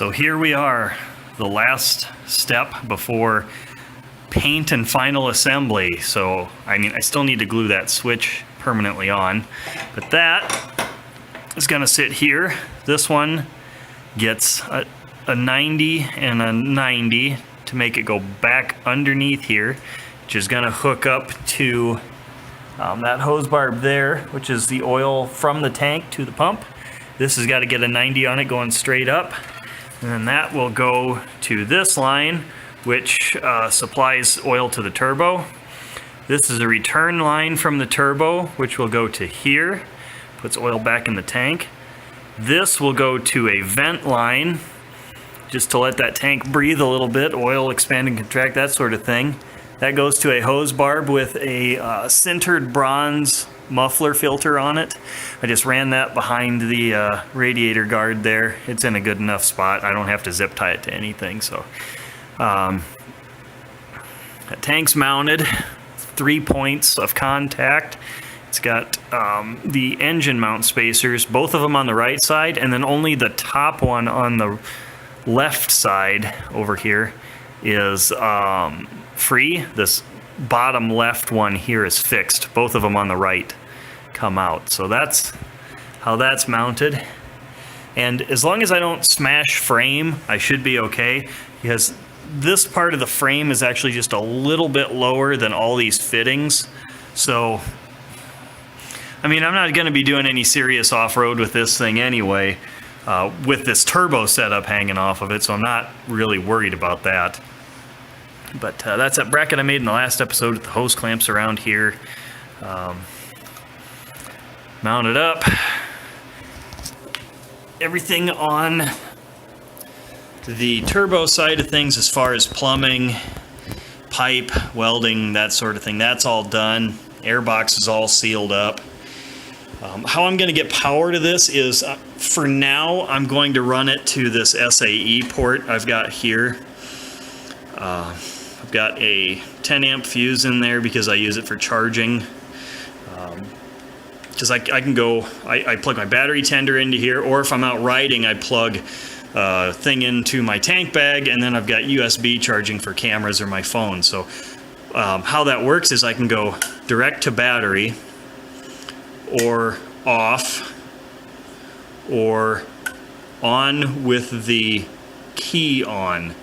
So here we are, the last step before paint and final assembly. So, I mean, I still need to glue that switch permanently on, but that is gonna sit here. This one gets a 90 and a 90 to make it go back underneath here, which is gonna hook up to that hose barb there, which is the oil from the tank to the pump. This has got to get a 90 on it going straight up. And then that will go to this line, which supplies oil to the turbo. This is a return line from the turbo, which will go to here, puts oil back in the tank. This will go to a vent line, just to let that tank breathe a little bit, oil expand and contract, that sort of thing. That goes to a hose barb with a sintered bronze muffler filter on it. I just ran that behind the radiator guard there. It's in a good enough spot. I don't have to zip tie it to anything. So that tank's mounted, 3 points of contact. It's got the engine mount spacers, both of them on the right side, and then only the top one on the left side over here is free. This bottom left one here is fixed. Both of them on the right come out. So that's how that's mounted. And as long as I don't smash frame, I should be okay, because this part of the frame is actually just a little bit lower than all these fittings. So, I mean, I'm not going to be doing any serious off-road with this thing anyway, with this turbo setup hanging off of it, so I'm not really worried about that. But that's that bracket I made in the last episode with the hose clamps around here. Mounted up. Everything on the turbo side of things as far as plumbing, pipe, welding, that sort of thing, that's all done. Airbox is all sealed up. How I'm going to get power to this is, for now, I'm going to run it to this SAE port I've got here. I've got a 10 amp fuse in there because I use it for charging. Because I can go, I plug my battery tender into here, or if I'm out riding, I plug a thing into my tank bag, and then I've got USB charging for cameras or my phone. So how that works is I can go direct to battery, or off, or on with the key on.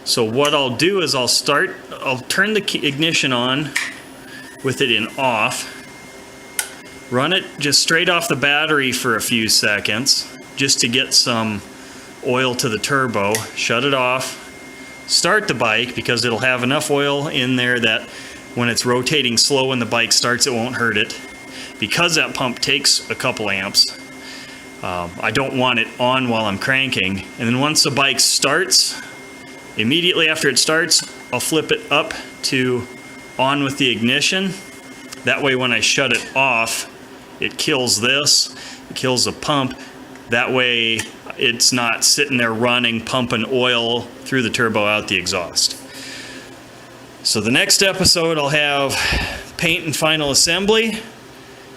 So what I'll do is I'll turn the ignition on with it in off, run it just straight off the battery for a few seconds just to get some oil to the turbo, shut it off, start the bike because it'll have enough oil in there that when it's rotating slow when the bike starts, it won't hurt it. Because that pump takes a couple amps, I don't want it on while I'm cranking. And then once the bike starts, immediately after it starts, I'll flip it up to on with the ignition. That way when I shut it off, it kills this, it kills the pump. That way it's not sitting there running, pumping oil through the turbo out the exhaust. So the next episode I'll have paint and final assembly,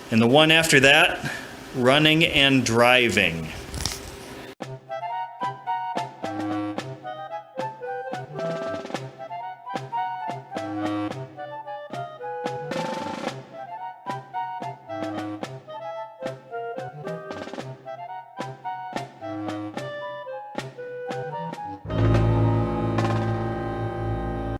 and the one after that, running and driving.